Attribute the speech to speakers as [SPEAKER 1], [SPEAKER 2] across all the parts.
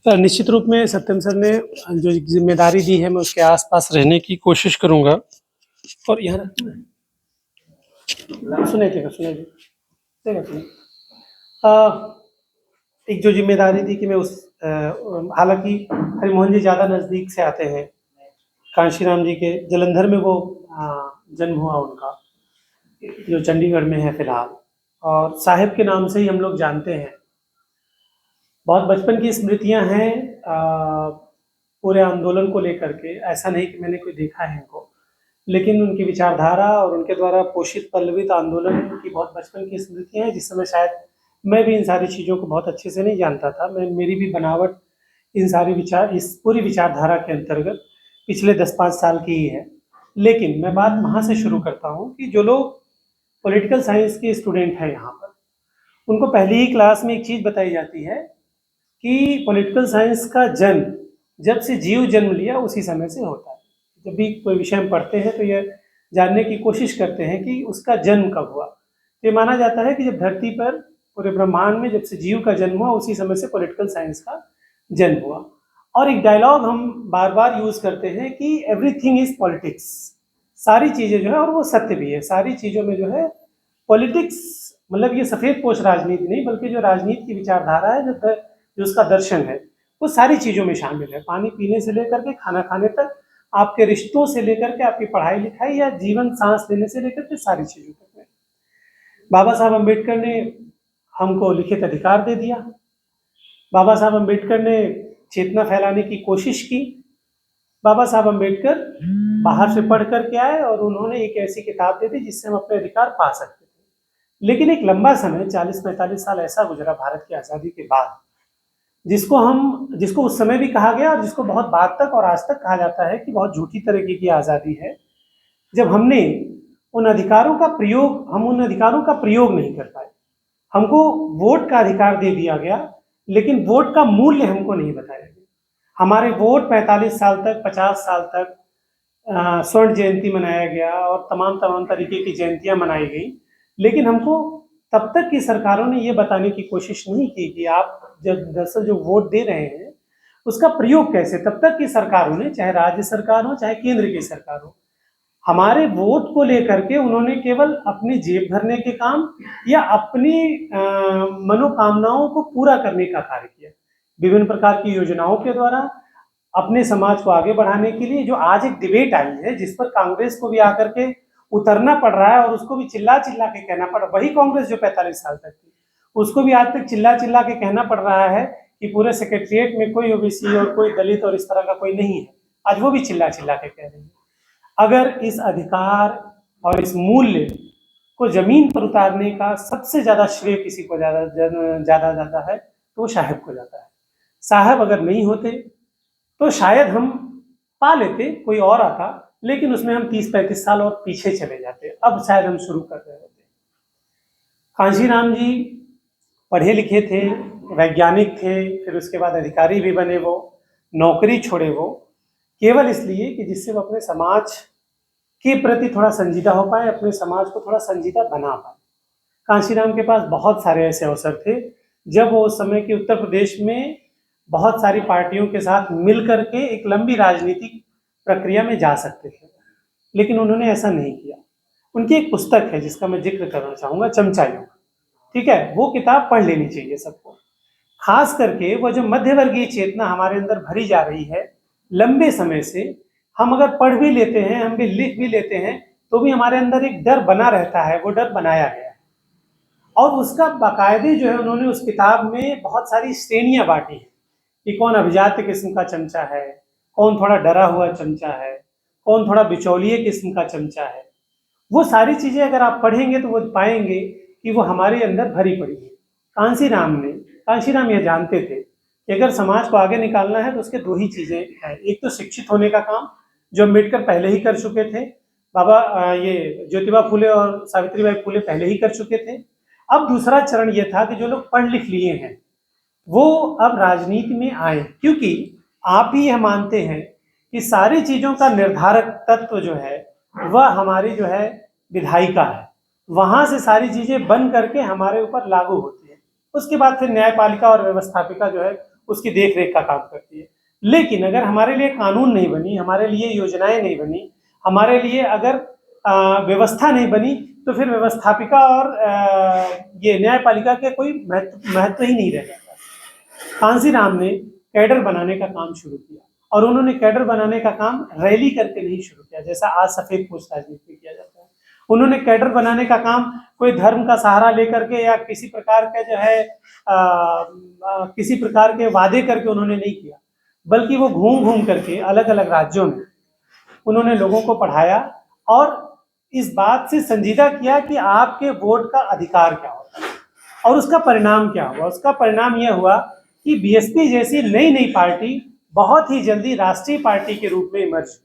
[SPEAKER 1] निश्चित रूप में सत्यम सर ने जो जिम्मेदारी दी है मैं उसके आसपास रहने की कोशिश करूंगा। और यहाँ सुने थे एक जो जिम्मेदारी थी कि मैं उस हालांकि हरिमोहन जी ज़्यादा नज़दीक से आते हैं, कांशीराम जी के जलंधर में वो जन्म हुआ उनका, जो चंडीगढ़ में है फिलहाल, और साहिब के नाम से ही हम लोग जानते हैं। बहुत बचपन की स्मृतियां हैं पूरे आंदोलन को लेकर के। ऐसा नहीं कि मैंने कोई देखा है इनको, लेकिन उनकी विचारधारा और उनके द्वारा पोषित पल्लवित आंदोलन की बहुत बचपन की स्मृतियां हैं, जिस समय शायद मैं भी इन सारी चीज़ों को बहुत अच्छे से नहीं जानता था। मेरी भी बनावट इस पूरी विचारधारा के अंतर्गत पिछले 10-5 साल की ही है। लेकिन मैं बात वहाँ से शुरू करता हूँ कि जो लोग पॉलिटिकल साइंस के स्टूडेंट हैं यहाँ पर, उनको पहली ही क्लास में एक चीज़ बताई जाती है कि पॉलिटिकल साइंस का जन्म जब से जीव जन्म लिया उसी समय से होता है। जब भी कोई विषय हम पढ़ते हैं तो यह जानने की कोशिश करते हैं कि उसका जन्म कब हुआ। ये माना जाता है कि जब धरती पर पूरे ब्रह्मांड में जब से जीव का जन्म हुआ उसी समय से पॉलिटिकल साइंस का जन्म हुआ। और एक डायलॉग हम बार बार यूज़ करते हैं कि एवरीथिंग इज पॉलिटिक्स, सारी चीज़ें जो है, और वो सत्य भी है, सारी चीज़ों में जो है पॉलिटिक्स, मतलब ये सफ़ेद पोश राजनीति नहीं, बल्कि जो राजनीति की विचारधारा है, जो उसका दर्शन है, वो सारी चीज़ों में शामिल है। पानी पीने से लेकर के खाना खाने तक, आपके रिश्तों से लेकर के आपकी पढ़ाई लिखाई या जीवन सांस लेने से लेकर के सारी चीज़ों तक में बाबा साहब अम्बेडकर ने हमको लिखित अधिकार दे दिया। बाबा साहब अम्बेडकर ने चेतना फैलाने की कोशिश की। बाबा साहब अम्बेडकर बाहर से पढ़ करके आए और उन्होंने एक ऐसी किताब दे दी जिससे हम अपने अधिकार पा सकते थे। लेकिन एक लंबा समय 40-45 साल ऐसा गुजरा भारत की आज़ादी के बाद, जिसको उस समय भी कहा गया और जिसको बहुत बाद तक और आज तक कहा जाता है कि बहुत झूठी तरीके की आज़ादी है, जब हम उन अधिकारों का प्रयोग नहीं कर पाए। हमको वोट का अधिकार दे दिया गया, लेकिन वोट का मूल्य हमको नहीं बताया गया। हमारे वोट 45 साल तक, 50 साल तक स्वर्ण जयंती मनाया गया और तमाम तरीके की जयंतियां मनाई गई, लेकिन हमको तब तक की सरकारों ने ये बताने की कोशिश नहीं की कि आप जब दरअसल जो वोट दे रहे हैं उसका प्रयोग कैसे। तब तक की सरकारों ने, चाहे राज्य सरकार हो चाहे केंद्र की सरकार हो, हमारे वोट को लेकर के उन्होंने केवल अपनी जेब भरने के काम या अपनी मनोकामनाओं को पूरा करने का कार्य किया। विभिन्न प्रकार की योजनाओं के द्वारा अपने समाज को आगे बढ़ाने के लिए, जो आज एक डिबेट आई है जिस पर कांग्रेस को भी आकर के उतरना पड़ रहा है और उसको भी चिल्ला चिल्ला के कहना पड़ रहा है, वही कांग्रेस जो 45 साल तक थी, उसको भी आज तक चिल्ला चिल्ला के कहना पड़ रहा है कि पूरे सेक्रेटरिएट में कोई ओबीसी और कोई दलित और इस तरह का कोई नहीं है। आज वो भी चिल्ला चिल्ला के कह रही है। अगर इस अधिकार और इस मूल्य को जमीन पर उतारने का सबसे ज्यादा श्रेय किसी को ज्यादा जाता है तो वो साहब को जाता है। साहब अगर नहीं होते तो शायद हम पा लेते, कोई और आता, लेकिन उसमें हम 30-35 साल और पीछे चले जाते। अब शायद हम शुरू कर रहे होते। कांशीराम जी पढ़े लिखे थे, वैज्ञानिक थे, फिर उसके बाद अधिकारी भी बने। वो नौकरी छोड़े वो केवल इसलिए कि जिससे वो अपने समाज के प्रति थोड़ा संजीदा हो पाए, अपने समाज को थोड़ा संजीदा बना पाए। कांशीराम के पास बहुत सारे ऐसे अवसर थे जब वो उस समय के उत्तर प्रदेश में बहुत सारी पार्टियों के साथ मिल करके एक लंबी राजनीतिक प्रक्रिया में जा सकते थे, लेकिन उन्होंने ऐसा नहीं किया। उनकी एक पुस्तक है जिसका मैं जिक्र करना चाहूँगा, चमचा युग। ठीक है, वो किताब पढ़ लेनी चाहिए सबको। खास करके वो जो मध्यवर्गीय चेतना हमारे अंदर भरी जा रही है लंबे समय से, हम अगर पढ़ भी लेते हैं, हम भी लिख भी लेते हैं, तो भी हमारे अंदर एक डर बना रहता है। वो डर बनाया गया है और उसका बाकायदे जो है उन्होंने उस किताब में बहुत सारी श्रेणियां बांटी हैं कि कौन अभिजात्य किस्म का चमचा है, कौन थोड़ा डरा हुआ चमचा है, कौन थोड़ा बिचौलिए किस्म का चमचा है। वो सारी चीजें अगर आप पढ़ेंगे तो वो पाएंगे कि वो हमारे अंदर भरी पड़ी है। कांशीराम यह जानते थे कि अगर समाज को आगे निकालना है तो उसके दो ही चीजें हैं। एक तो शिक्षित होने का काम, जो अम्बेडकर पहले ही कर चुके थे, ये ज्योतिबा फूले और सावित्रीबाई फूले पहले ही कर चुके थे। अब दूसरा चरण ये था कि जो लोग पढ़ लिख लिए हैं वो अब राजनीति में आए, क्योंकि आप ही यह मानते हैं कि सारी चीजों का निर्धारक तत्व जो है वह हमारी जो है विधायिका है। वहां से सारी चीजें बन करके हमारे ऊपर लागू होती है। उसके बाद फिर न्यायपालिका और व्यवस्थापिका जो है उसकी देख रेख का काम करती है। लेकिन अगर हमारे लिए कानून नहीं बनी, हमारे लिए योजनाएं नहीं बनी, हमारे लिए अगर व्यवस्था नहीं बनी, तो फिर व्यवस्थापिका और ये न्यायपालिका के कोई महत्व ही नहीं रह जाता। कांसीराम ने कैडर बनाने का काम शुरू किया, और उन्होंने कैडर बनाने का काम रैली करके नहीं शुरू किया जैसा आज सफेद पोस्ट राजनीति में किया जाता है। उन्होंने कैडर बनाने का काम कोई धर्म का सहारा लेकर के या किसी प्रकार के जो है किसी प्रकार के वादे करके उन्होंने नहीं किया, बल्कि वो घूम घूम करके अलग अलग राज्यों में उन्होंने लोगों को पढ़ाया और इस बात से संजीदा किया कि आपके वोट का अधिकार क्या होता है। और उसका परिणाम क्या हुआ? उसका परिणाम यह हुआ कि बीएसपी जैसी नई नई पार्टी बहुत ही जल्दी राष्ट्रीय पार्टी के रूप में इमर्ज,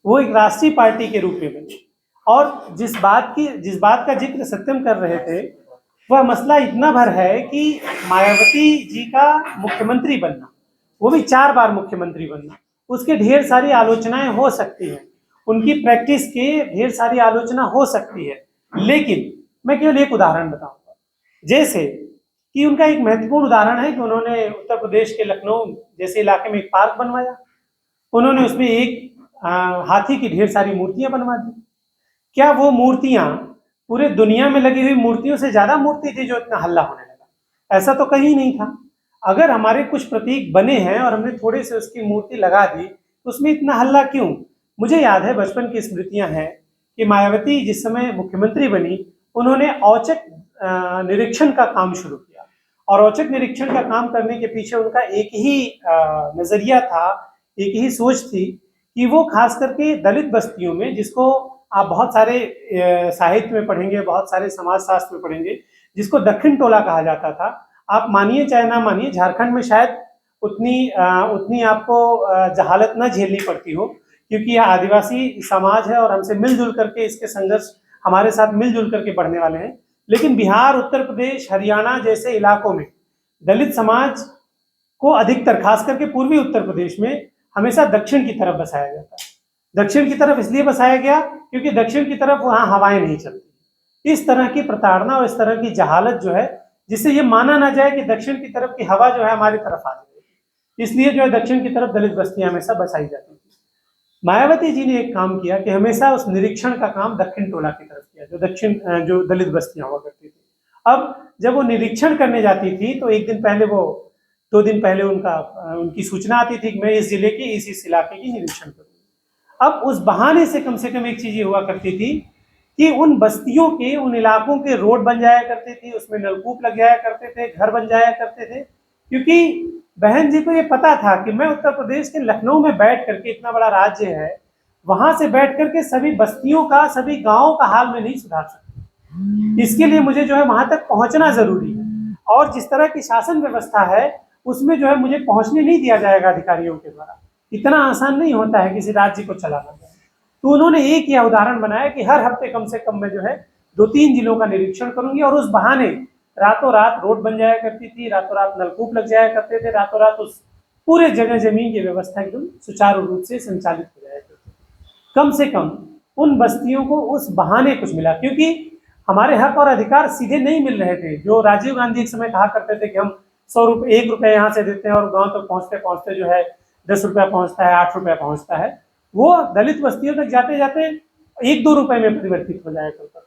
[SPEAKER 1] वो एक राष्ट्रीय पार्टी के रूप में बनी। और जिस बात का जिक्र सत्यम कर रहे थे, वह मसला इतना भर है कि मायावती जी का मुख्यमंत्री बनना, वो भी 4 बार मुख्यमंत्री बनना, उसके ढेर सारी आलोचनाएं हो सकती हैं, उनकी प्रैक्टिस के ढेर सारी आलोचना हो सकती है। लेकिन मैं केवल एक उदाहरण बताऊंगा, जैसे कि उनका एक महत्वपूर्ण उदाहरण है कि उन्होंने उत्तर प्रदेश के लखनऊ जैसे इलाके में एक पार्क बनवाया, उन्होंने उसमें एक हाथी की ढेर सारी मूर्तियां बनवा दी। क्या वो मूर्तियां पूरे दुनिया में लगी हुई मूर्तियों से ज्यादा मूर्ति थी जो इतना हल्ला होने लगा? ऐसा तो कहीं नहीं था। अगर हमारे कुछ प्रतीक बने हैं और हमने थोड़े से उसकी मूर्ति लगा दी, तो उसमें इतना हल्ला क्यों? मुझे याद है, बचपन की स्मृतियां हैं कि मायावती जिस समय मुख्यमंत्री बनी, उन्होंने औचक निरीक्षण का काम शुरू किया, और औचक निरीक्षण का काम करने के पीछे उनका एक ही नजरिया था, एक ही सोच थी कि वो खास करके दलित बस्तियों में, जिसको आप बहुत सारे साहित्य में पढ़ेंगे, बहुत सारे समाज शास्त्र में पढ़ेंगे, जिसको दक्षिण टोला कहा जाता था। आप मानिए चाहे ना मानिए, झारखंड में शायद उतनी आपको जहालत न झेलनी पड़ती हो, क्योंकि यह आदिवासी समाज है और हमसे मिलजुल करके इसके संघर्ष हमारे साथ मिलजुल करके बढ़ने वाले हैं। लेकिन बिहार, उत्तर प्रदेश, हरियाणा जैसे इलाकों में दलित समाज को अधिकतर, खास करके पूर्वी उत्तर प्रदेश में, हमेशा दक्षिण की तरफ बसाया जाता है। दक्षिण की तरफ इसलिए बसाया गया क्योंकि दक्षिण की तरफ वहां हवाएं नहीं चलती। इस तरह की प्रताड़ना और इस तरह की जहालत जो है, जिससे ये माना ना जाए कि दक्षिण की तरफ की हवा जो है हमारी तरफ आ जाएगी, इसलिए जो है दक्षिण की तरफ दलित बस्तियां हमेशा बसाई जाती थी। मायावती जी ने एक काम किया कि हमेशा उस निरीक्षण का काम दक्षिण टोला की तरफ किया, जो दलित बस्तियां हुआ करती थी। अब जब वो निरीक्षण करने जाती थी, तो एक दिन पहले, वो 2 दिन पहले उनकी सूचना आती थी कि मैं इस जिले के इस इलाके की निरीक्षण करूंगी। अब उस बहाने से कम एक चीज ये हुआ करती थी कि उन बस्तियों के, उन इलाकों के रोड बन जाया करते थे, उसमें नलकूप लग जाया करते थे, घर बन जाया करते थे, क्योंकि बहन जी को ये पता था कि मैं उत्तर प्रदेश के लखनऊ में बैठ करके, इतना बड़ा राज्य है, वहां से बैठ करके सभी बस्तियों का, सभी गांवों का हाल में नहीं सुधार सकती। इसके लिए मुझे जो है वहां तक पहुंचना जरूरी है, और जिस तरह की शासन व्यवस्था है उसमें जो है मुझे पहुंचने नहीं दिया जाएगा अधिकारियों के द्वारा। इतना आसान नहीं होता है किसी राज्य को चलाना। तो उन्होंने एक यह उदाहरण बनाया कि हर हफ्ते कम से कम मैं जो है 2-3 जिलों का निरीक्षण करूंगी, और उस बहाने रातों रात रोड बन जाया करती थी, रातों रात नलकूप लग जाया करते थे, रातों रात उस पूरे जगह जमीन की व्यवस्था एकदम सुचारू रूप से संचालित हो जाया करती थी। कम से कम उन बस्तियों को उस बहाने कुछ मिला, क्योंकि हमारे हक और अधिकार सीधे नहीं मिल रहे थे। जो राजीव गांधी एक समय कहा करते थे कि हम 1 रुपये यहाँ से देते हैं और गांव तक पहुंचते पहुंचते जो है 10 रुपया पहुंचता है, 8 रुपया पहुंचता है, वो दलित बस्तियों तक जाते जाते 1-2 रुपए में परिवर्तित हो जाया करता था।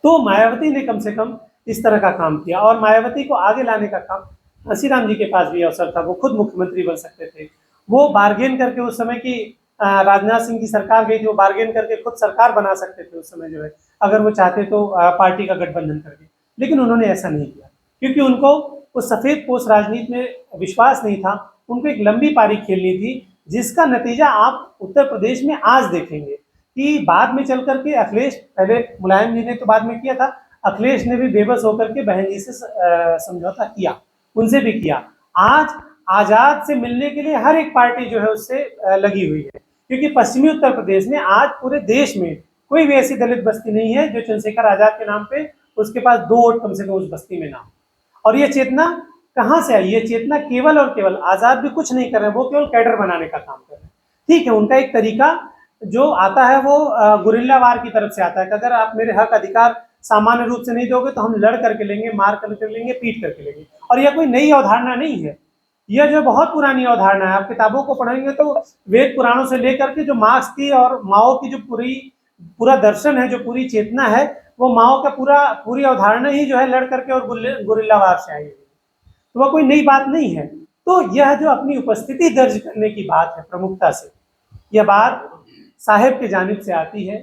[SPEAKER 1] तो मायावती ने कम से कम इस तरह का काम किया, और मायावती को आगे लाने का काम कांसीराम जी के पास भी अवसर था। वो खुद मुख्यमंत्री बन सकते थे। वो बार्गेन करके, उस समय की राजनाथ सिंह की सरकार गई थी, वो बार्गेन करके खुद सरकार बना सकते थे उस समय जो है, अगर वो चाहते तो पार्टी का गठबंधन करके। लेकिन उन्होंने ऐसा नहीं किया, क्योंकि उनको उस सफेद पोश राजनीति में विश्वास नहीं था। उनको एक लंबी पारी खेलनी थी, जिसका नतीजा आप उत्तर प्रदेश में आज देखेंगे कि बाद में चल करके अखिलेश, पहले मुलायम जी ने तो बाद में किया था, अखिलेश ने भी बेबस होकर के बहन जी से समझौता किया, उनसे भी किया। आज आजाद से मिलने के लिए हर एक पार्टी जो है उससे लगी हुई है, क्योंकि पश्चिमी उत्तर प्रदेश में आज पूरे देश में कोई भी ऐसी दलित बस्ती नहीं है जो चंद्रशेखर आजाद के नाम पे उसके पास 2 वोट कम से कम उस बस्ती में ना हो। और ये चेतना कहाँ से आई? ये चेतना केवल और केवल, आजाद भी कुछ नहीं कर रहे हैं, वो केवल कैडर बनाने का काम कर रहे हैं। ठीक है, उनका एक तरीका जो आता है वो गुरिल्ला वार की तरफ से आता है कि अगर आप मेरे हक अधिकार सामान्य रूप से नहीं दोगे तो हम लड़ करके लेंगे, मार करके लेंगे, पीट करके लेंगे। और यह कोई नई अवधारणा नहीं है। यह जो बहुत पुरानी अवधारणा है, आप किताबों को पढ़ेंगे तो वेद पुराणों से लेकर के जो मार्क्स की और माओ की जो पूरा दर्शन है, जो पूरी चेतना है, वो माओ का पूरी अवधारणा ही जो है लड़ करके और गुरिल्लावार से आई है, तो वह कोई नई बात नहीं है। तो यह जो अपनी उपस्थिति दर्ज करने की बात है प्रमुखता से, यह बात साहेब की जानिब से आती है।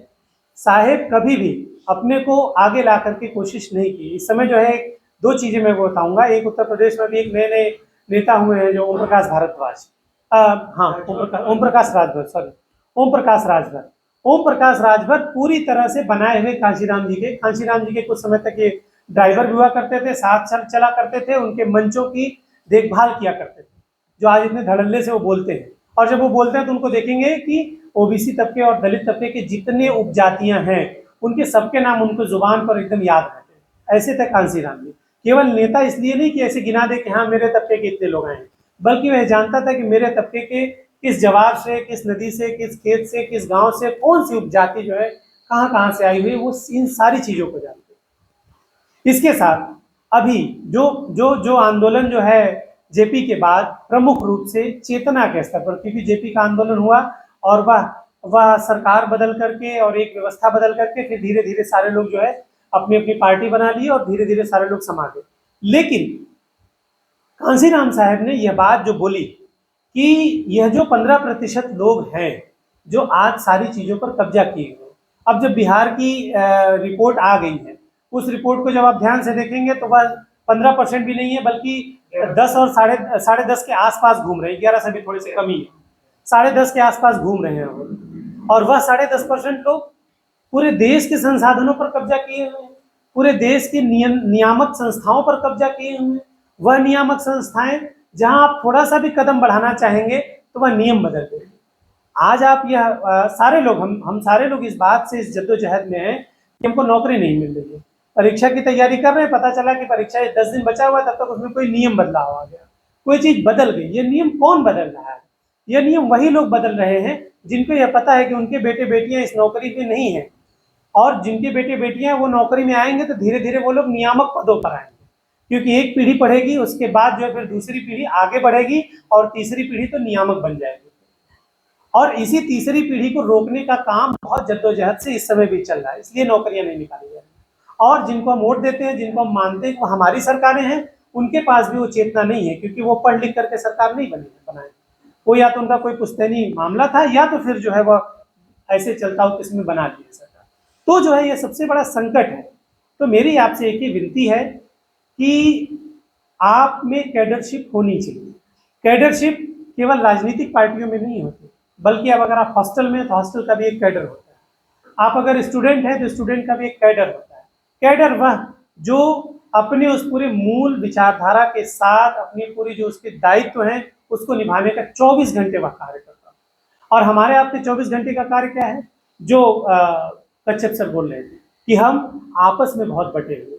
[SPEAKER 1] साहेब कभी भी अपने को आगे ला करके कोशिश नहीं की। इस समय जो है दो चीजें मैं बताऊंगा। एक, उत्तर प्रदेश में भी एक नए नए नेता हुए हैं जो ओम प्रकाश भारद्वाज, हाँ ओम प्रकाश राजभर, सॉरी ओम प्रकाश राजभर। ओम प्रकाश राजभर पूरी तरह से बनाए हुए कांशीराम जी के कुछ समय तक ये ड्राइवर भी हुआ करते थे, साथ चला करते थे, उनके मंचों की देखभाल किया करते थे, जो आज इतने धड़ल्ले से वो बोलते हैं। और जब वो बोलते हैं तो उनको देखेंगे कि ओबीसी तबके और दलित तबके के जितने उपजातियां हैं उनके सबके नाम उनको जुबान पर एकदम याद रहते हैं। ऐसे थे कांशीराम जी। केवल नेता इसलिए नहीं कि ऐसे गिना दे कि हाँ मेरे तबके के इतने लोग आए, बल्कि वह जानता था कि मेरे तबके के किस जवाब से, किस नदी से, किस खेत से, किस गांव से, कौन सी उपजाति जो है कहाँ कहाँ से आई हुई, वो इन सारी चीजों को जानते। इसके साथ अभी जो जो जो आंदोलन जो है जेपी के बाद प्रमुख रूप से चेतना के स्तर पर, क्योंकि जेपी का आंदोलन हुआ और वह सरकार बदल करके और एक व्यवस्था बदल करके फिर धीरे धीरे सारे लोग जो है अपनी अपनी पार्टी बना ली और धीरे धीरे सारे लोग समा गए। लेकिन कांशीराम साहब ने यह बात जो बोली कि यह जो 15% लोग हैं जो आज सारी चीजों पर कब्जा किए हुए, अब जब बिहार की रिपोर्ट आ गई है, उस रिपोर्ट को जब आप ध्यान से देखेंगे तो वह 15% भी नहीं है, बल्कि 10 और साढ़े 10 के आसपास घूम रहे हैं, 11 से भी थोड़ी सी कमी है, 10.5 के आसपास घूम रहे हैं। और वह 10.5% लोग पूरे देश के संसाधनों पर कब्जा किए हुए हैं, पूरे देश के नियामक संस्थाओं पर कब्जा किए हुए हैं। वह नियामक संस्थाएं जहां आप थोड़ा सा भी कदम बढ़ाना चाहेंगे तो वह नियम बदल देंगे। आज आप यह सारे लोग, हम सारे लोग इस बात से, इस जद्दोजहद में हैं कि हमको नौकरी नहीं मिल रही है, परीक्षा की तैयारी कर रहे हैं, पता चला कि परीक्षा 10 दिन बचा हुआ, तब तक उसमें कोई नियम बदलाव आ गया, कोई चीज बदल गई। ये नियम कौन बदल रहा है? ये नियम वही लोग बदल रहे हैं जिनको यह पता है कि उनके बेटे बेटियां इस नौकरी में नहीं है, और जिनके बेटे बेटियां वो नौकरी में आएंगे तो धीरे धीरे वो लोग नियामक पदों पर आएंगे, क्योंकि एक पीढ़ी पढ़ेगी, उसके बाद जो है फिर दूसरी पीढ़ी आगे बढ़ेगी और तीसरी पीढ़ी तो नियामक बन जाएगी। और इसी तीसरी पीढ़ी को रोकने का काम बहुत जद्दोजहद से इस समय भी चल रहा है, इसलिए नौकरियां नहीं निकाली जा रही। और जिनको हम वोट देते हैं, जिनको हम मानते हैं वो हमारी सरकारें हैं, उनके पास भी वो चेतना नहीं है, क्योंकि वो पढ़ लिख करके सरकार नहीं बनाए। वो या तो उनका कोई पुश्तैनी मामला था, या तो फिर जो है वह ऐसे चलता हो किसमें बना दिए सरकार। तो जो है ये सबसे बड़ा संकट है। तो मेरी आपसे एक ही विनती है कि आप में कैडरशिप होनी चाहिए। कैडरशिप केवल राजनीतिक पार्टियों में नहीं होती, बल्कि अब अगर आप हॉस्टल में, तो हॉस्टल का भी एक कैडर होता है। आप अगर स्टूडेंट हैं तो स्टूडेंट का भी एक कैडर होता है। कैडर वह जो अपने उस पूरे मूल विचारधारा के साथ अपनी पूरी जो उसके दायित्व हैं उसको निभाने का 24 घंटे वह कार्य करता है। और हमारे आपके 24 घंटे का कार्य क्या है? जो कच्छप सर बोल रहे थे कि हम आपस में बहुत बटे हुए,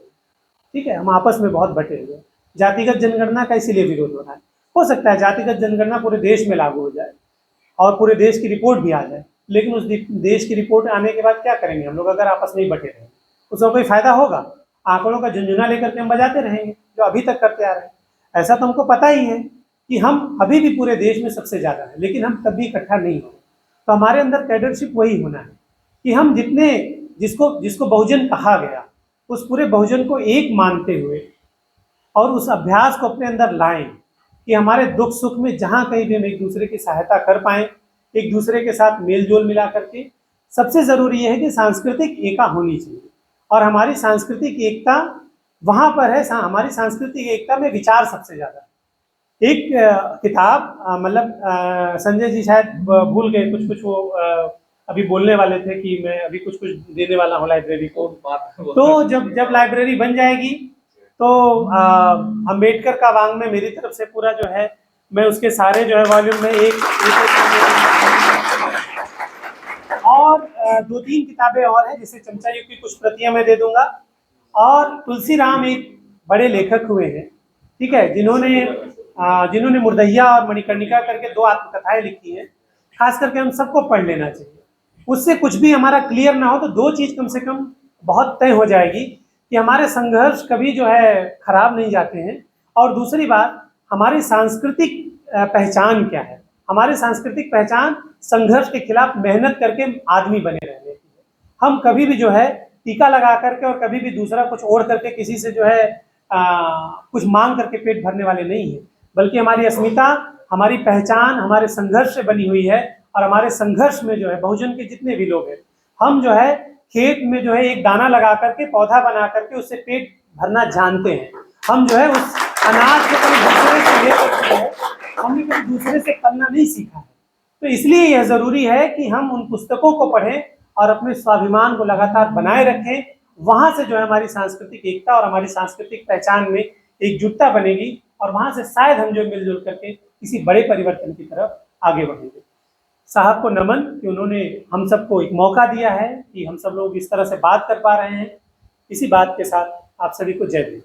[SPEAKER 1] ठीक है, हम आपस में बहुत बटे हुए। जातिगत जनगणना का इसीलिए विरोध हो रहा है। हो सकता है जातिगत जनगणना पूरे देश में लागू हो जाए और पूरे देश की रिपोर्ट भी आ जाए, लेकिन उस देश की रिपोर्ट आने के बाद क्या करेंगे हम लोग अगर आपस में ही बटे रहेंगे? उसका कोई फायदा होगा? आंकड़ों का झुंझुना लेकर के हम बजाते रहेंगे जो अभी तक करते आ रहे हैं। ऐसा तो हमको पता ही है कि हम अभी भी पूरे देश में सबसे ज्यादा है, लेकिन हम कभी इकट्ठा नहीं होंगे। तो हमारे अंदर कैडरशिप वही होना है कि हम जितने जिसको बहुजन कहा गया, उस पूरे बहुजन को एक मानते हुए और उस अभ्यास को अपने अंदर लाएं कि हमारे दुख सुख में जहाँ कहीं भी हम एक दूसरे की सहायता कर पाएं, एक दूसरे के साथ मेल जोल मिला करके। सबसे जरूरी यह है कि सांस्कृतिक एकता होनी चाहिए, और हमारी सांस्कृतिक एकता वहाँ पर है। हमारी सांस्कृतिक एकता में विचार सबसे ज्यादा। एक किताब मतलब संजय जी शायद भूल गए, कुछ वो अभी बोलने वाले थे कि मैं अभी कुछ देने वाला हूँ लाइब्रेरी को। तो जब लाइब्रेरी बन जाएगी तो अम्बेडकर का वाङ्मय मेरी तरफ से पूरा जो है मैं उसके सारे जो है वॉल्यूम में एक और 2-3 किताबें और हैं, जैसे चमचा युग की कुछ प्रतियां मैं दे दूंगा। और तुलसीराम एक बड़े लेखक हुए हैं, ठीक है, जिन्होंने मुर्दैया और मणिकर्णिका करके 2 आत्मकथाएं लिखी हैं। खास करके हम सबको पढ़ लेना चाहिए। उससे कुछ भी हमारा क्लियर ना हो तो 2 चीज कम से कम बहुत तय हो जाएगी कि हमारे संघर्ष कभी जो है खराब नहीं जाते हैं, और दूसरी बात हमारी सांस्कृतिक पहचान क्या है। हमारी सांस्कृतिक पहचान संघर्ष के खिलाफ मेहनत करके आदमी बने रहने की है। हम कभी भी जो है टीका लगा करके और कभी भी दूसरा कुछ ओढ़ करके किसी से जो है कुछ मांग करके पेट भरने वाले नहीं है, बल्कि हमारी अस्मिता, हमारी पहचान हमारे संघर्ष से बनी हुई है। और हमारे संघर्ष में जो है बहुजन के जितने भी लोग हैं, हम जो है खेत में जो है एक दाना लगा करके पौधा बना करके उससे पेट भरना जानते हैं। हम जो है उस अनाज को कभी दूसरे से लेकर जो है हमने कभी दूसरे से पलना नहीं सीखा है। तो इसलिए यह जरूरी है कि हम उन पुस्तकों को पढ़ें और अपने स्वाभिमान को लगातार बनाए रखें। वहां से जो है हमारी सांस्कृतिक एकता और हमारी सांस्कृतिक पहचान में एकजुटता बनेगी और वहां से शायद हम जो मिलजुल करके किसी बड़े परिवर्तन की तरफ आगे बढ़ेंगे। साहब को नमन कि उन्होंने हम सबको एक मौका दिया है कि हम सब लोग इस तरह से बात कर पा रहे हैं। इसी बात के साथ आप सभी को जय हिंद।